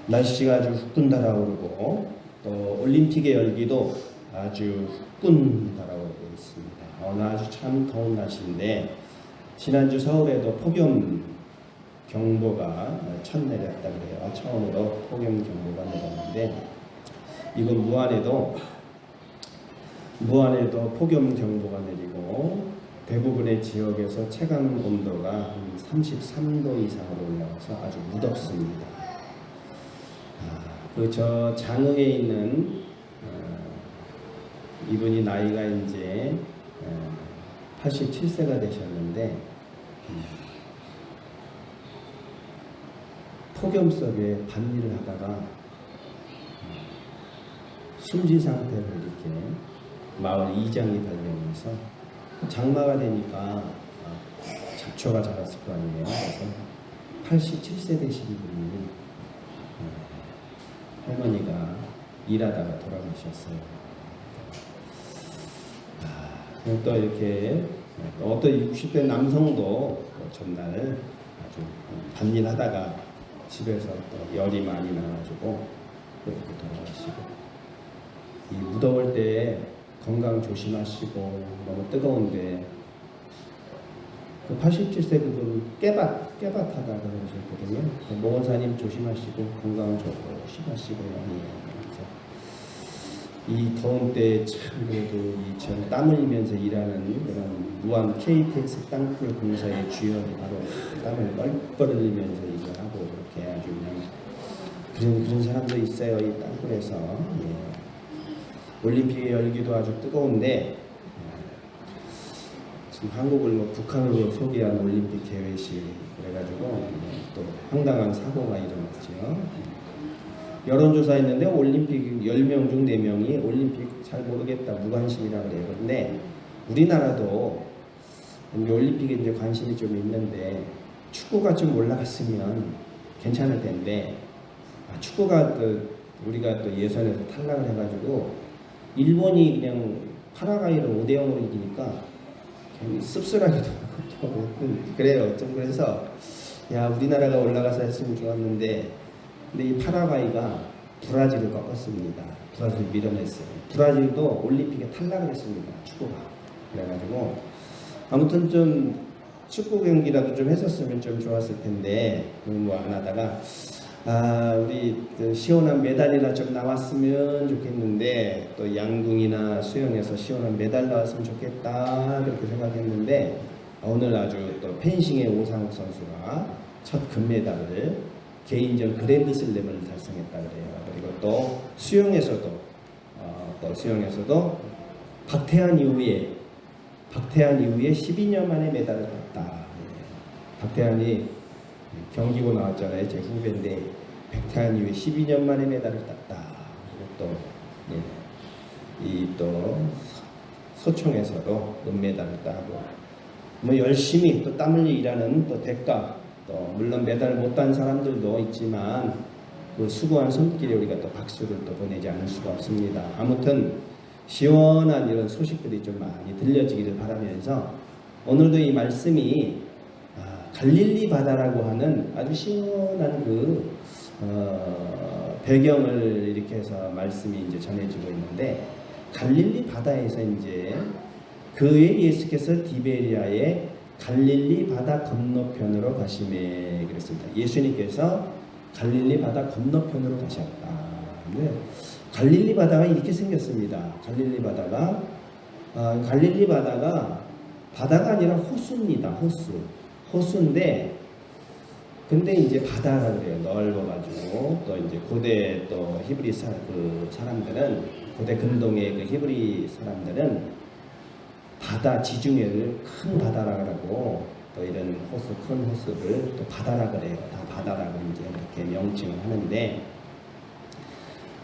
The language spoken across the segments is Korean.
날씨가 아주 후끈 달아오르고 또 올림픽의 열기도 아주 후끈 달아오르고 있습니다. 오늘 아주 참 더운 날씨인데 지난주 서울에도 폭염 경보가 첫 내렸다 그래요. 처음으로 폭염 경보가 내렸는데 이건 무안에도 폭염 경보가 내리고 대부분의 지역에서 체감 온도가 한 33도 이상으로 올라가서 아주 무덥습니다. 저 장흥에 있는 이분이 나이가 이제 87세가 되셨는데 폭염 속에 밭일을 하다가 숨진 상태로 이렇게 마을 이장이 발견해서 장마가 되니까 잡초가 자랐을 거 아니에요. 그래서 87세 되신 분이 할머니가 일하다가 돌아가셨어요. 또 이렇게 어떤 60대 남성도 전날 아주 밭일하다가 집에서 또 열이 많이 나가지고 이렇게 돌아가시고, 이 무더울 때 건강 조심하시고 너무 뜨거운데 그 87세 그분 깨밭하다 그러셨거든요. 모건사님 조심하시고 건강 조심하시고요. 이 더운 때 참 그래도 이 땀 흘리면서 일하는 그런 무안 KTX 땅굴 공사의 주역이 바로 땀을 뻘뻘 흘리면서 일을 하고 그렇게 아주 그냥 그런 사람도 있어요. 이 땅굴에서. 올림픽의 열기도 아주 뜨거운데 지금 한국을 북한으로 소개한 올림픽 개회식 그래가지고 또 황당한 사고가 일어났죠. 여론조사했는데 올림픽 10명 중 4명이 올림픽 잘 모르겠다 무관심이라 그래요. 그런데 우리나라도 올림픽에 이제 관심이 좀 있는데 축구가 좀 올라갔으면 괜찮을 텐데 축구가 우리가 또 예선에서 탈락을 해가지고 일본이 그냥 파라과이를 5대0으로 이기니까 괜히 씁쓸하기도 하고 그래요. 좀 그래서 야 우리나라가 올라가서 했으면 좋았는데 근데 이 파라과이가 브라질을 꺾었습니다. 브라질 밀어냈어요. 브라질도 올림픽에 탈락을 했습니다. 축구가. 그래가지고 아무튼 좀 축구 경기라도 좀 했었으면 좀 좋았을 텐데 뭐 안 하다가 우리 시원한 메달이나 좀 나왔으면 좋겠는데 또 양궁이나 수영에서 시원한 메달 나왔으면 좋겠다 그렇게 생각했는데 오늘 아주 또 펜싱의 오상욱 선수가 첫 금메달을 개인전 그랜드슬램을 달성했다 그래요. 그리고 또 수영에서도 박태환 이후에 12년 만에 메달을 땄다. 박태환이 경기고 나왔잖아요. 제 후배인데 박태환 이후에 12년 만에 메달을 땄다. 그리고 또 소총에서도 은메달을 따고 뭐 열심히 또 땀 흘려 일하는 또 대가 또 물론 메달을 못 딴 사람들도 있지만 그 수고한 손길에 우리가 또 박수를 또 보내지 않을 수가 없습니다. 아무튼 시원한 이런 소식들이 좀 많이 들려지기를 바라면서 오늘도 이 말씀이 갈릴리 바다라고 하는 아주 시원한 배경을 이렇게 해서 말씀이 이제 전해지고 있는데 갈릴리 바다에서 이제 그 후에 예수께서 디베리아의 갈릴리 바다 건너편으로 가시매 그랬습니다. 예수님께서 갈릴리 바다 건너편으로 가셨다. 네. 갈릴리 바다가 이렇게 생겼습니다. 갈릴리 바다가 바다가 아니라 호수입니다. 호수인데 근데 이제 바다라 그래요. 넓어가지고 또 이제 고대 또 히브리 사람들은 고대 근동의 그 히브리 사람들은 바다 지중해를 큰 바다라 그러고 또 이런 큰 호수를 또 바다라 그래요. 다 바다라고 이제 이렇게 명칭을 하는데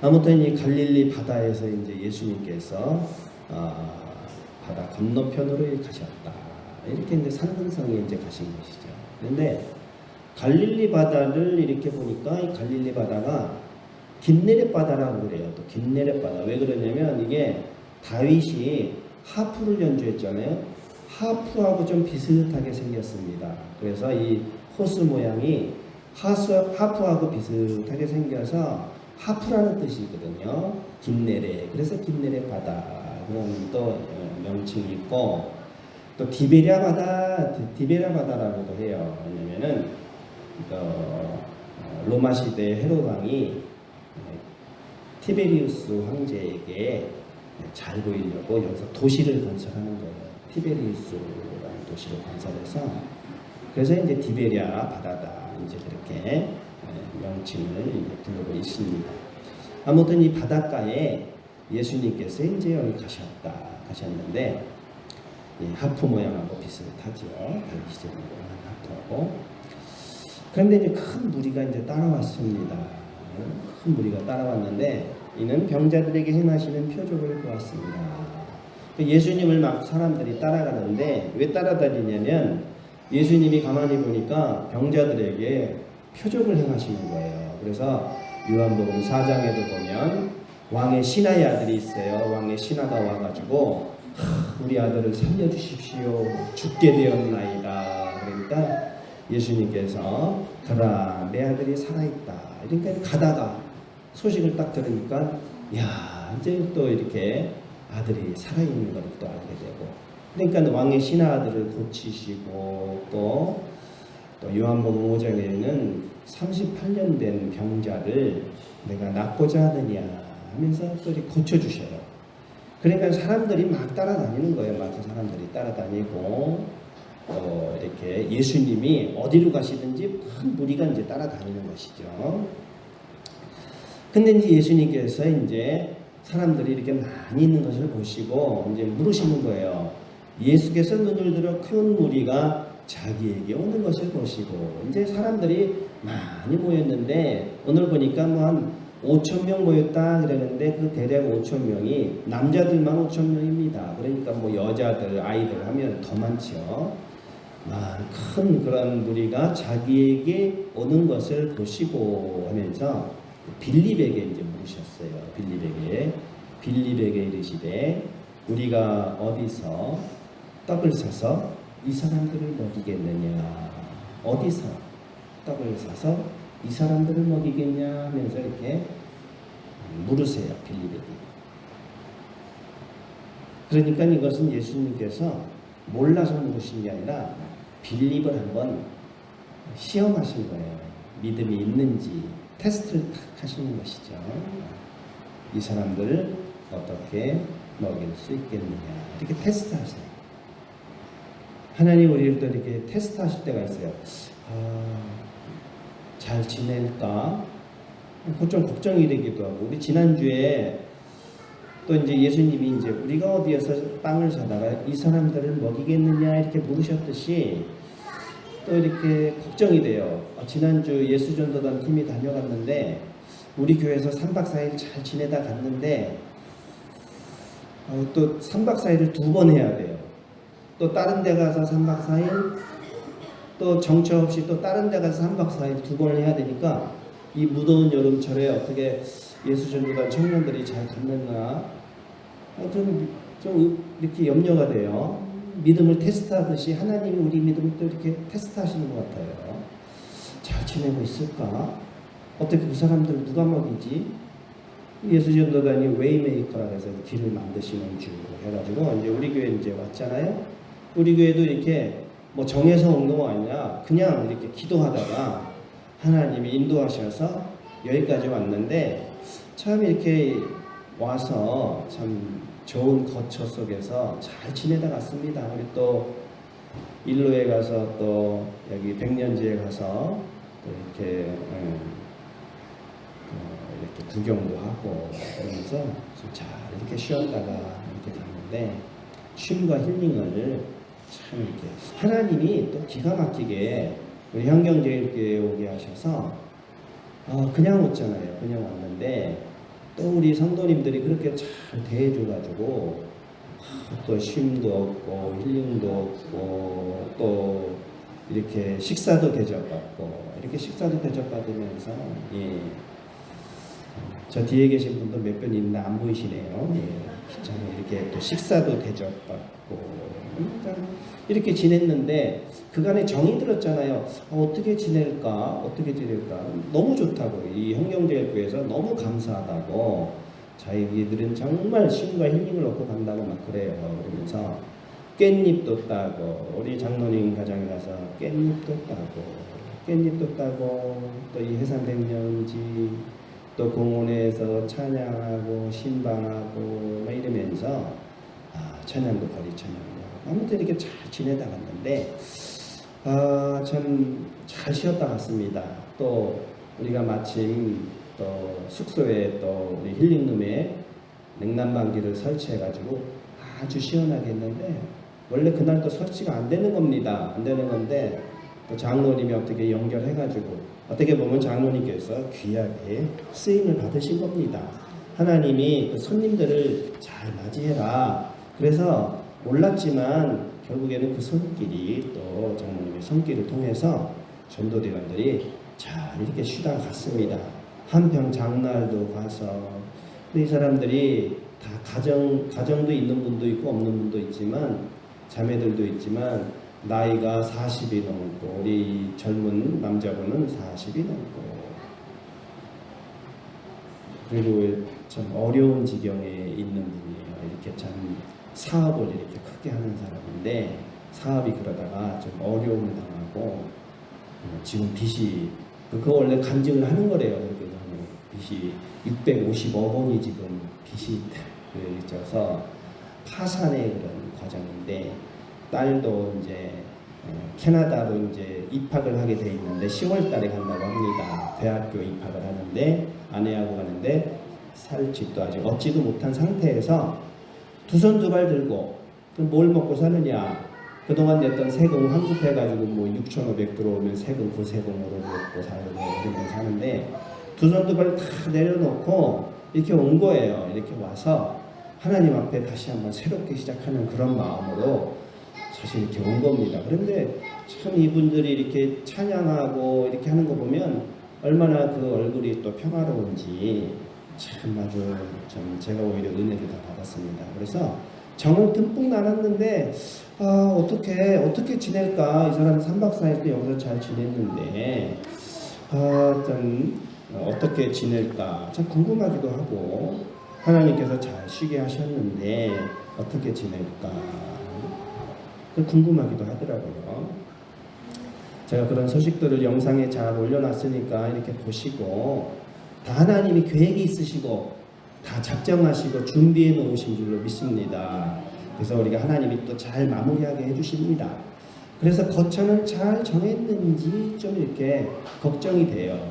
아무튼 이 갈릴리 바다에서 이제 예수님께서 바다 건너편으로 가셨다. 이렇게 이제 산등성에 이제 가신 것이죠. 그런데 갈릴리 바다를 이렇게 보니까 이 갈릴리 바다가 긴네렛 바다라고 그래요. 또 긴네렛 바다. 왜 그러냐면 이게 다윗이 하프를 연주했잖아요. 하프하고 좀 비슷하게 생겼습니다. 그래서 이 호수 모양이 하프하고 비슷하게 생겨서 하프라는 뜻이거든요. 긴네레. 그래서 긴네레 바다 그런 또 명칭이 있고, 또 디베랴 바다라고도 해요. 왜냐면은 로마 시대 헤롯 왕이 티베리우스 황제에게 잘 보이려고 여기서 도시를 건설하는 거예요. 티베리우스라는 도시를 건설해서, 그래서 이제 디베랴 바다다 이제 그렇게 명칭을 이제 부르고 있습니다. 아무튼 이 바닷가에 예수님께서 이제 여기 가셨는데, 하프 모양하고 비슷하죠. 달리시죠. 하프하고. 그런데 이제 큰 무리가 이제 따라왔습니다. 큰 무리가 따라왔는데, 이는 병자들에게 행하시는 표적을 보았습니다. 예수님을 막 사람들이 따라가는데, 왜 따라다니냐면 예수님이 가만히 보니까 병자들에게 표적을 행하시는 거예요. 그래서 요한복음 4장에도 보면 왕의 신하의 아들이 있어요. 왕의 신하가 와가지고 우리 아들을 살려주십시오. 죽게 되었나이다. 그러니까 예수님께서 가라, 내 아들이 살아있다. 그러니까 가다가 소식을 딱 들으니까 야, 이제 또 이렇게 아들이 살아있는 걸 또 알게 되고, 그러니까 왕의 신하 아들을 고치시고, 또 요한복음 5장에는 38년 된 병자를 내가 낫고자 하느냐 하면서 또 이렇게 고쳐주셔요. 그러니까 사람들이 막 따라다니는 거예요. 막 사람들이 따라다니고, 이렇게 예수님이 어디로 가시든지 큰 무리가 이제 따라다니는 것이죠. 근데 이제 예수님께서 이제 사람들이 이렇게 많이 있는 것을 보시고 이제 물으시는 거예요. 예수께서 눈을 들어 큰 무리가 자기에게 오는 것을 보시고, 이제 사람들이 많이 모였는데 오늘 보니까 뭐 한 5,000명 모였다 그러는데, 그 대략 5,000명이 남자들만 5,000명입니다. 그러니까 뭐 여자들, 아이들 하면 더 많죠. 큰 그런 무리가 자기에게 오는 것을 보시고 하면서 빌립에게 이제 물으셨어요. 빌립에게 이르시되 우리가 어디서 떡을 사서 이 사람들을 먹이겠느냐, 어디서 떡을 사서 이 사람들을 먹이겠냐 하면서 이렇게 물으세요, 빌립에게. 그러니까 이것은 예수님께서 몰라서 물으신 게 아니라 빌립을 한번 시험하신 거예요. 믿음이 있는지 테스트를 탁 하시는 것이죠. 이 사람들을 어떻게 먹일 수 있겠느냐, 이렇게 테스트하세요. 하나님 우리를 또 이렇게 테스트하실 때가 있어요. 잘 지낼까? 좀 걱정이 되기도 하고. 우리 지난주에 또 이제 예수님이 이제 우리가 어디에서 빵을 사다가 이 사람들을 먹이겠느냐 이렇게 물으셨듯이 또 이렇게 걱정이 돼요. 지난주 예수전도단 팀이 다녀갔는데 우리 교회에서 3박 4일 잘 지내다 갔는데 또 3박 4일을 2번 해야 돼요. 또 다른 데 가서 3박 4일, 또 정처 없이 또 다른 데 가서 3박 4일 2번을 해야 되니까 이 무더운 여름철에 어떻게 예수전도단 청년들이 잘 갔는가 좀 이렇게 염려가 돼요. 믿음을 테스트하듯이 하나님이 우리 믿음을 또 이렇게 테스트하시는 것 같아요. 잘 지내고 있을까? 어떻게 그 사람들 누가 먹이지? 예수전도단이 웨이메이커라고 해서 길을 만드시는 주 해가지고 이제 우리 교회 이제 왔잖아요. 우리 교회도 이렇게 뭐 정해서 온 거 아니라 그냥 이렇게 기도하다가 하나님이 인도하셔서 여기까지 왔는데, 참 이렇게 와서 참 좋은 거처 속에서 잘 지내다 갔습니다. 우리 또 일로에 가서 또 여기 백년지에 가서 또 이렇게 이렇게 구경도 하고 그러면서 잘 이렇게 쉬었다가 이렇게 갔는데, 쉼과 힐링을 참 이렇게 하나님이 또 기가 막히게 우리 현경제일교회에 오게 하셔서 그냥 왔잖아요. 그냥 왔는데 또 우리 성도님들이 그렇게 잘 대해줘가지고 또 쉼도 없고 힐링도 없고 또 이렇게 식사도 대접받고, 이렇게 식사도 대접받으면서 저 뒤에 계신 분도 몇 분 있는데 안 보이시네요. 참 이렇게 또 식사도 대접받고 이렇게 지냈는데 그간에 정이 들었잖아요. 어떻게 지낼까? 어떻게 지낼까? 너무 좋다고 이 형경제일교회에서 너무 감사하다고 자기들은 정말 쉼과 힐링을 얻고 간다고 막 그래요. 그러면서 깻잎도 따고 우리 장로님 가정에 가서 깻잎도 따고 또 이 해산백년지 또 공원에서 찬양하고 신방하고 막 이러면서 천연도 거리 천연도 아무튼 이렇게 잘 지내다 갔는데 참 잘 쉬었다 갔습니다. 또 우리가 마침 또 숙소에 또 우리 힐링룸에 냉난방기를 설치해가지고 아주 시원하게 했는데 원래 그날 또 설치가 안 되는 겁니다. 안 되는 건데 또 장로님이 어떻게 연결해가지고 어떻게 보면 장로님께서 귀하게 쓰임을 받으신 겁니다. 하나님이 그 손님들을 잘 맞이해라. 그래서 몰랐지만 결국에는 그 손길이 또 장로님의 손길을 통해서 전도대원들이 잘 이렇게 쉬다가 갔습니다. 한평 장날도 가서 근데 이 사람들이 다 가정도 있는 분도 있고 없는 분도 있지만 자매들도 있지만 나이가 40이 넘고 우리 젊은 남자분은 40이 넘고 그리고 참 어려운 지경에 있는 분이에요. 이렇게 참 사업을 이렇게 크게 하는 사람인데 사업이 그러다가 좀 어려움을 당하고 지금 빚이 그거 원래 간증을 하는 거래요. 빚이 650억 원이 지금 빚이 있어서 파산의 그런 과정인데 딸도 이제 캐나다로 이제 입학을 하게 돼 있는데 10월 달에 간다고 합니다. 대학교 입학을 하는데 아내하고 가는데 살 집도 아직 얻지도 못한 상태에서 두 손 두 발 들고 뭘 먹고 사느냐? 그동안 냈던 세금 환급해가지고 뭐 6,500 들어오면 세금 그 세금으로 먹고 살고 이러면서 사는데 두 손 두 발 다 내려놓고 이렇게 온 거예요. 이렇게 와서 하나님 앞에 다시 한번 새롭게 시작하는 그런 마음으로 사실 이렇게 온 겁니다. 그런데 참 이분들이 이렇게 찬양하고 이렇게 하는 거 보면 얼마나 그 얼굴이 또 평화로운지 참 아주 참 제가 오히려 은혜를 다 받았습니다. 그래서 정을 듬뿍 나눴는데 어떻게 지낼까? 이 사람 3박 4일 때 여기서 잘 지냈는데 좀 어떻게 지낼까? 참 궁금하기도 하고 하나님께서 잘 쉬게 하셨는데 어떻게 지낼까? 궁금하기도 하더라고요. 제가 그런 소식들을 영상에 잘 올려놨으니까 이렇게 보시고 다 하나님이 계획이 있으시고 다 작정하시고 준비해 놓으신 줄로 믿습니다. 그래서 우리가 하나님이 또 잘 마무리하게 해주십니다. 그래서 거처는 잘 정했는지 좀 이렇게 걱정이 돼요.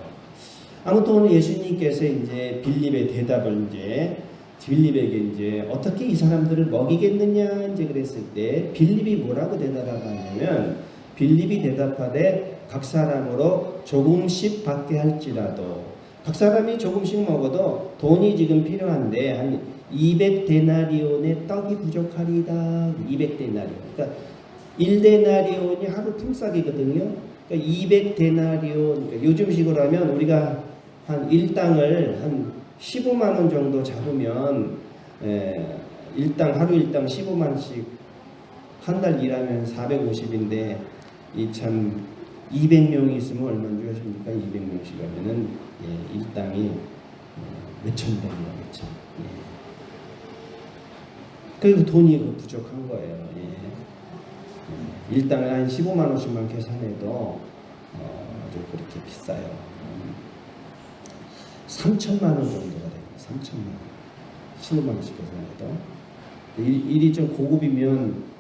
아무튼 오늘 예수님께서 이제 빌립의 대답을 빌립에게 이제 어떻게 이 사람들을 먹이겠느냐 이제 그랬을 때 빌립이 뭐라고 대답하냐면 빌립이 대답하되 각 사람으로 조금씩 받게 할지라도 각 사람이 조금씩 먹어도 돈이 지금 필요한데 한 200데나리온의 떡이 부족하리다. 200데나리온. 그러니까 1데나리온이 하루 품삯이거든요. 그러니까 200데나리온. 그러니까 요즘식으로 하면 우리가 한 일당을 한 15만 원 정도 잡으면 하루 일당 15만 원씩 한 달 일하면 450인데 이 참 200명이 있으면 얼마나 주십니까? 200명씩 하면은 일당이 몇천 백이라 몇천. 그리고 돈이 부족한 거예요. 일당을 한 15만 원씩만 계산해도 아주 그렇게 비싸요. 3천만 원 정도가 됩니다. 3천만 원. 15만 원씩 계산해도. 일이 좀 고급이면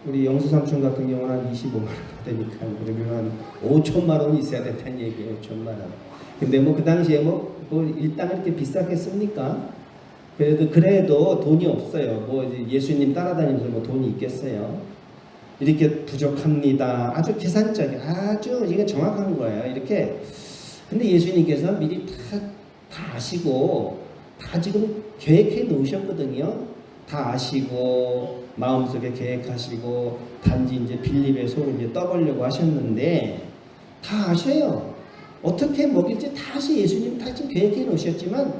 우리 영수 삼촌 같은 경우는 한 25만 원 되니까 그러면 한 5천만 원이 있어야 된다는 얘기예요. 5천만 원. 근데 뭐 그 당시에 뭐 일당 이렇게 비싸겠습니까? 그래도 돈이 없어요. 뭐 예수님 따라다니면서 뭐 돈이 있겠어요? 이렇게 부족합니다. 아주 계산적이 아주 이게 정확한 거예요. 이렇게. 근데 예수님께서 미리 다 아시고 다 지금 계획해 놓으셨거든요. 다 아시고 마음속에 계획하시고 단지 이제 빌립의 속을 이제 떠보려고 하셨는데 다 아셔요. 어떻게 먹일지 다 아시 예수님 다 지금 계획해 놓으셨지만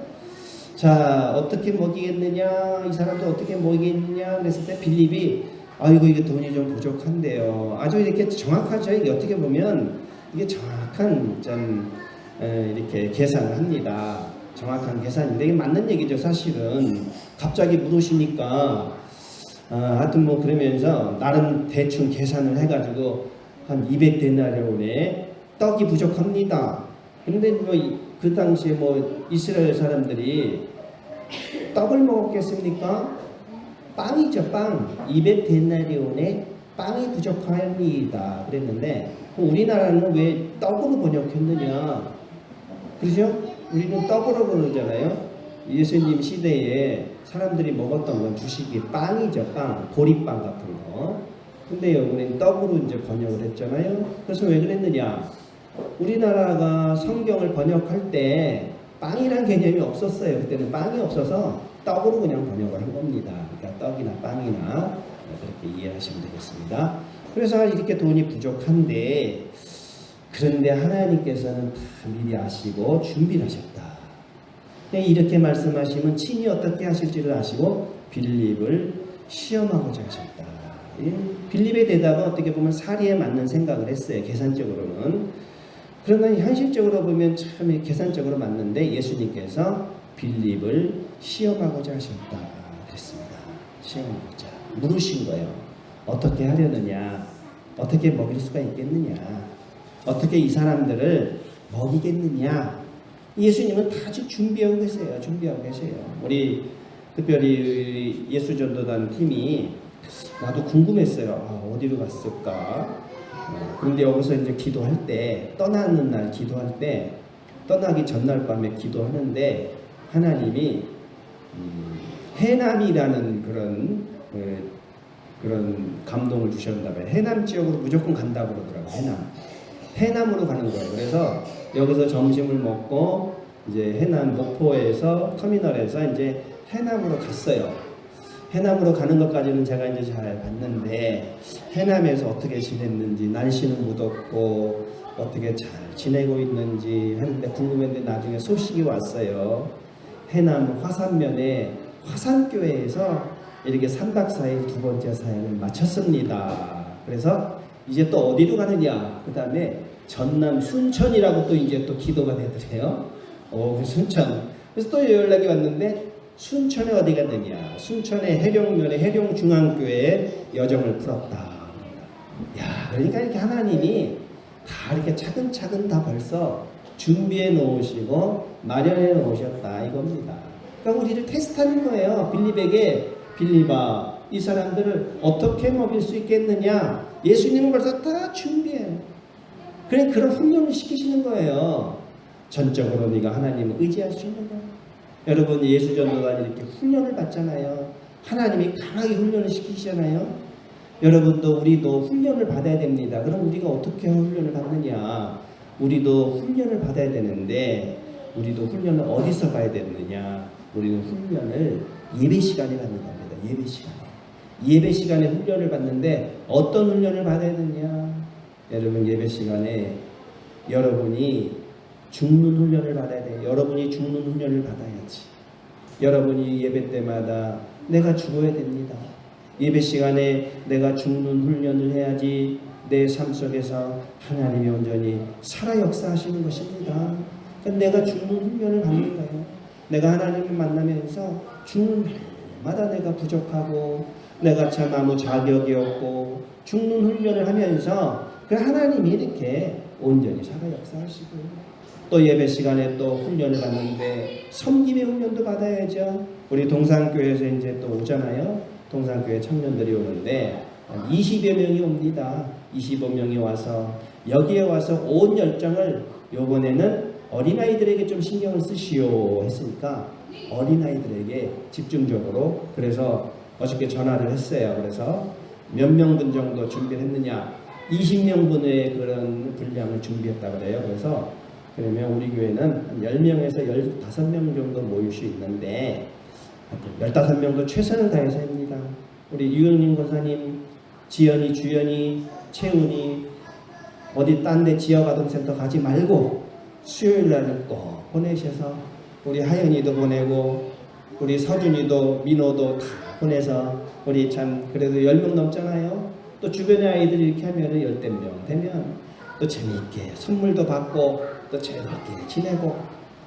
자, 어떻게 먹이겠느냐? 이 사람도 어떻게 먹이겠느냐? 그랬을 때 빌립이 아이고 이게 돈이 좀 부족한데요. 아주 이렇게 정확하죠. 이게 어떻게 보면 이게 정확한 이렇게 계산을 합니다. 정확한 계산인데 이게 맞는 얘기죠. 사실은 갑자기 물으시니까 하여튼 뭐 그러면서 나름 대충 계산을 해가지고 한 200데나리온에 떡이 부족합니다. 근데 뭐 그 당시에 뭐 이스라엘 사람들이 떡을 먹었겠습니까? 빵이죠, 빵. 200데나리온에 빵이 부족합니다. 그랬는데 우리나라는 왜 떡으로 번역했느냐? 그렇죠? 우리는 떡으로 그러잖아요. 예수님 시대에 사람들이 먹었던 건 주식이 빵이죠, 빵. 보리빵 같은 거. 근데요, 우리는 떡으로 이제 번역을 했잖아요. 그래서 왜 그랬느냐? 우리나라가 성경을 번역할 때 빵이란 개념이 없었어요. 그때는 빵이 없어서 떡으로 그냥 번역을 한 겁니다. 그러니까 떡이나 빵이나 그렇게 이해하시면 되겠습니다. 그래서 이렇게 돈이 부족한데 그런데 하나님께서는 다 미리 아시고 준비를 하셨다. 이렇게 말씀하시면 친히 어떻게 하실지를 아시고 빌립을 시험하고자 하셨다. 빌립의 대답은 어떻게 보면 사리에 맞는 생각을 했어요. 계산적으로는. 그러나 현실적으로 보면 참 계산적으로 맞는데 예수님께서 빌립을 시험하고자 하셨다 그랬습니다. 시험하고자 물으신 거예요. 어떻게 하려느냐? 어떻게 먹일 수가 있겠느냐? 어떻게 이 사람들을 먹이겠느냐? 예수님은 다 지금 준비하고 계세요. 준비하고 계세요. 우리 특별히 예수전도단 팀이 나도 궁금했어요. 어디로 갔을까? 그런데 여기서 이제 기도할 때 떠나는 날 기도할 때 떠나기 전날 밤에 기도하는데 하나님이 해남이라는 그런 감동을 주셨나 봐요. 해남 지역으로 무조건 간다고 그러더라고요. 해남으로 가는 거예요. 그래서 여기서 점심을 먹고 이제 해남 목포에서 터미널에서 이제 해남으로 갔어요. 해남으로 가는 것까지는 제가 이제 잘 봤는데 해남에서 어떻게 지냈는지 날씨는 무덥고 어떻게 잘 지내고 있는지 하는데 궁금했는데 나중에 소식이 왔어요. 해남 화산면에 화산교회에서 이렇게 3박 4일 두 번째 사역을 마쳤습니다. 그래서 이제 또 어디로 가느냐? 그 다음에 전남 순천이라고 또 이제 또 기도가 되더래요. 그 순천. 그래서 또 연락이 왔는데 순천에 어디 갔느냐? 순천의 해룡면의 해룡중앙교회에 여정을 풀었다. 야, 그러니까 이렇게 하나님이 다 이렇게 차근차근 다 벌써 준비해 놓으시고 마련해 놓으셨다 이겁니다. 그러니까 우리를 테스트하는 거예요. 빌립에게 빌립아, 이 사람들을 어떻게 먹일 수 있겠느냐? 예수님은 벌써 다 준비해요. 그런 훈련을 시키시는 거예요. 전적으로 네가 하나님을 의지할 수 있는 거예요. 여러분 예수전도단이 이렇게 훈련을 받잖아요. 하나님이 강하게 훈련을 시키시잖아요. 여러분도 우리도 훈련을 받아야 됩니다. 그럼 우리가 어떻게 훈련을 받느냐? 우리도 훈련을 받아야 되는데 우리도 훈련을 어디서 받아야 되느냐? 우리는 훈련을 예배 시간에 받는 겁니다. 예배 시간에. 예배 시간에 훈련을 받는데 어떤 훈련을 받아야 되느냐? 여러분 예배 시간에 여러분이 죽는 훈련을 받아야 돼요. 여러분이 죽는 훈련을 받아야지. 여러분이 예배 때마다 내가 죽어야 됩니다. 예배 시간에 내가 죽는 훈련을 해야지 내 삶 속에서 하나님이 온전히 살아 역사하시는 것입니다. 그러니까 내가 죽는 훈련을 받는 거예요. 내가 하나님을 만나면서 죽는 날마다 내가 부족하고 내가 참 아무 자격이 없고 죽는 훈련을 하면서 그 하나님이 이렇게 온전히 살아 역사하시고 또 예배 시간에 또 훈련을 받는데 섬김의 훈련도 받아야죠. 우리 동산교회에서 이제 또 오잖아요. 동산교회 청년들이 오는데 20여 명이 옵니다. 25명이 와서 여기에 와서 온 열정을 요번에는 어린아이들에게 좀 신경을 쓰시오 했으니까 어린아이들에게 집중적으로 그래서 어저께 전화를 했어요. 그래서 몇 명분 정도 준비를 했느냐 20명분의 그런 분량을 준비했다고 그래요. 그래서 그러면 우리 교회는 한 10명에서 15명 정도 모일 수 있는데 15명도 최선을 다해서 합니다. 우리 유영님 권사님, 지연이, 주연이, 채훈이 어디 딴 데 지역아동센터 가지 말고 수요일 날은 꼭 보내셔서 우리 하연이도 보내고 우리 서준이도 민호도 다 보내서 우리 참 그래도 10명 넘잖아요. 또 주변의 아이들이 이렇게 하면은 10명 되면 또 재미있게 선물도 받고 또 즐겁게 지내고,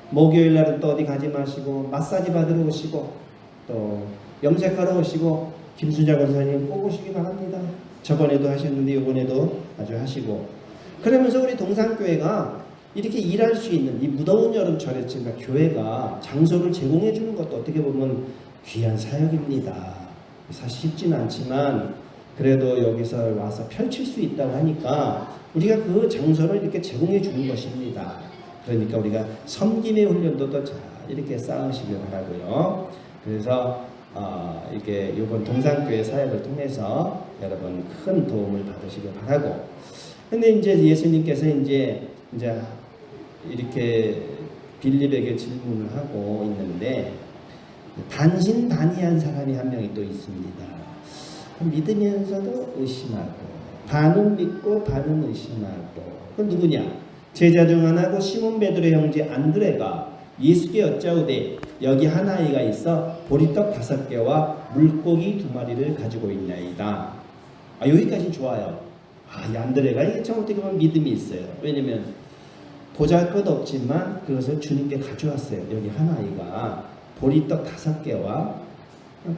목요일 날은 또 어디 가지 마시고 마사지 받으러 오시고 또 염색하러 오시고 김순자 권사님 꼭 오시기 바랍니다. 저번에도 하셨는데 이번에도 아주 하시고, 그러면서 우리 동산교회가 이렇게 일할 수 있는 이 무더운 여름철에 지금 교회가 장소를 제공해 주는 것도 어떻게 보면 귀한 사역입니다. 사실 쉽지는 않지만 그래도 여기서 와서 펼칠 수 있다고 하니까 우리가 그 장소를 이렇게 제공해 주는 것입니다. 그러니까 우리가 섬김의 훈련도 더 잘 이렇게 쌓으시길 바라고요. 그래서 이렇게 이번 동산교회 사역을 통해서 여러분 큰 도움을 받으시길 바라고. 근데 이제 예수님께서 이제 이렇게 빌립에게 질문을 하고 있는데, 반신반의한 사람이 한 명이 또 있습니다. 믿으면서도 의심하고, 반은 믿고 반은 의심하고. 그건 누구냐? 제자 중 하나고 시몬 베드로의 형제 안드레가 예수께 여짜오되 여기 한 아이가 있어 보리떡 5개와 물고기 2마리를 가지고 있나이다. 여기까지 좋아요. 이 안드레가 이게 참 어떻게 보면 믿음이 있어요. 왜냐면 보잘것 없지만 그것을 주님께 가져왔어요. 여기 한 아이가 보리떡 5개와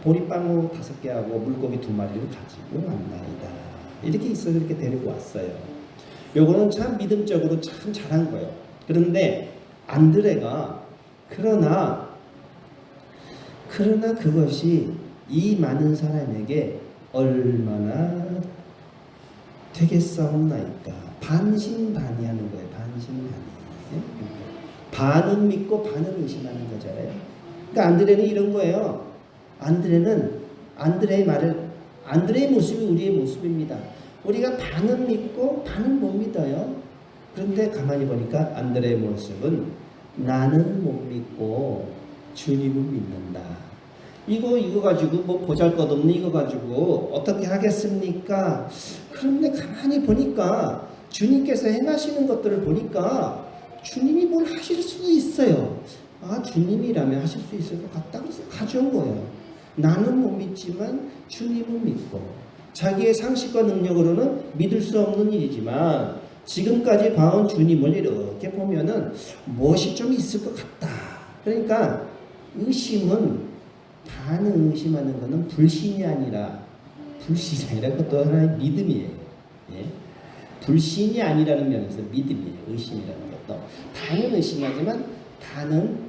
보리빵 5개하고 물고기 2마리를 가지고 왔나이다. 이렇게 있어서 이렇게 데리고 왔어요. 요거는 참 믿음적으로 참 잘한 거예요. 그런데 안드레가 그러나 그것이 이 많은 사람에게 얼마나 되겠사옵나이까. 반신반의하는 거예요. 반신반의. 반은 믿고 반은 의심하는 거잖아요. 그러니까 안드레는 이런 거예요. 안드레의 모습이 우리의 모습입니다. 우리가 반은 믿고 반은 못 믿어요. 그런데 가만히 보니까 안드레의 모습은 나는 못 믿고 주님은 믿는다. 이거 가지고 뭐 보잘것없는 이거 가지고 어떻게 하겠습니까? 그런데 가만히 보니까 주님께서 행하시는 것들을 보니까 주님이 뭘 하실 수도 있어요. 주님이라면 하실 수 있을 것 같다. 그래서 가져온 거예요. 나는 못 믿지만 주님은 믿고, 자기의 상식과 능력으로는 믿을 수 없는 일이지만 지금까지 봐온 주님을 이렇게 보면은 무엇이 좀 있을 것 같다. 그러니까 의심은, 반은 의심하는 것은 불신이 아니라 그것도 하나의 믿음이에요. 예? 불신이 아니라는 면에서 믿음이에요. 의심이라는 것도. 반은 의심하지만 반은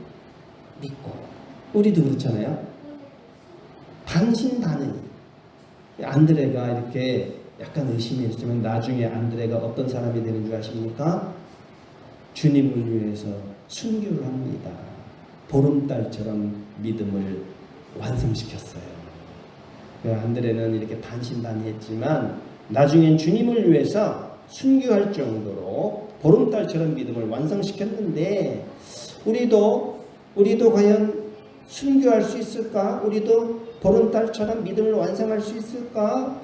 믿고. 우리도 그렇잖아요. 반신반의. 안드레가 이렇게 약간 의심이 있지만 나중에 안드레가 어떤 사람이 되는 줄 아십니까? 주님을 위해서 순교를 합니다. 보름달처럼 믿음을 완성시켰어요. 안드레는 이렇게 반신반의했지만 나중엔 주님을 위해서 순교할 정도로 보름달처럼 믿음을 완성시켰는데, 우리도 과연 순교할 수 있을까? 우리도 보름달처럼 믿음을 완성할 수 있을까?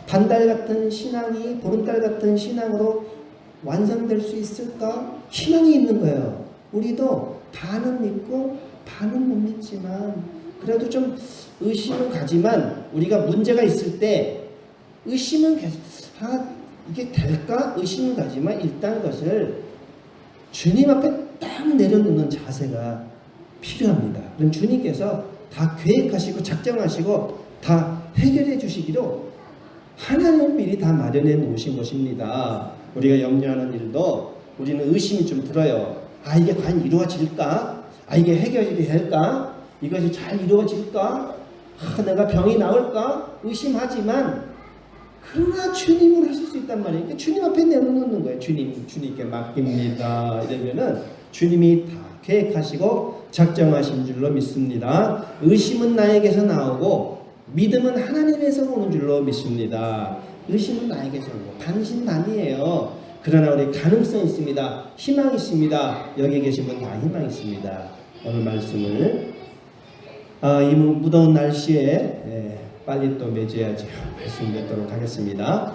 반달 같은 신앙이 보름달 같은 신앙으로 완성될 수 있을까? 희망이 있는 거예요. 우리도 반은 믿고 반은 못 믿지만 그래도 좀 의심은 가지만, 우리가 문제가 있을 때 의심은 계속 이게 될까? 의심은 가지만 일단 그것을 주님 앞에 딱 내려놓는 자세가 필요합니다. 그럼 주님께서 다 계획하시고 작정하시고 다 해결해 주시기로 하나님은 미리 다 마련해 놓으신 것입니다. 우리가 염려하는 일도 우리는 의심이 좀 들어요. 이게 과연 이루어질까? 이게 해결이 될까? 이것이 잘 이루어질까? 내가 병이 나을까? 의심하지만 그러나 주님은 하실 수 있단 말이에요. 그러니까 주님 앞에 내려놓는 거예요. 주님께 맡깁니다. 이러면은 주님이 다 계획하시고 작정하신 줄로 믿습니다. 의심은 나에게서 나오고 믿음은 하나님에서 오는 줄로 믿습니다. 의심은 나에게서 오고 반신반의예요. 그러나 우리 가능성이 있습니다. 희망이 있습니다. 여기 계신 분 다 희망이 있습니다. 오늘 말씀을 이 무더운 날씨에 빨리 또 맺어야지 말씀 맺도록 하겠습니다.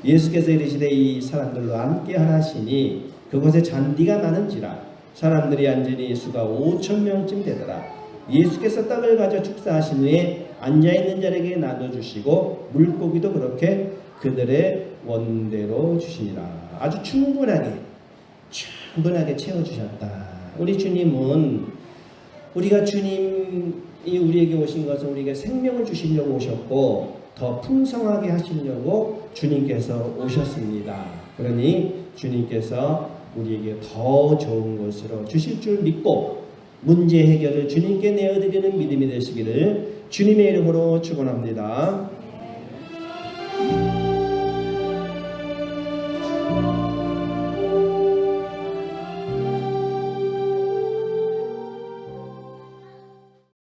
예수께서 이르시되 이 사람들로 함께 하시니 그곳에 잔디가 많은지라 사람들이 앉으니 수가 5,000명쯤 되더라. 예수께서 떡을 가져 축사하신 후에 앉아있는 자에게 나눠주시고 물고기도 그렇게 그들의 원대로 주시니라. 아주 충분하게 채워주셨다. 우리 주님은 우리가 주님이 우리에게 오신 것은 우리에게 생명을 주시려고 오셨고 더 풍성하게 하시려고 주님께서 오셨습니다. 그러니 주님께서 우리에게 더 좋은 것으로 주실 줄 믿고 문제 해결을 주님께 내어드리는 믿음이 되시기를 주님의 이름으로 축원합니다.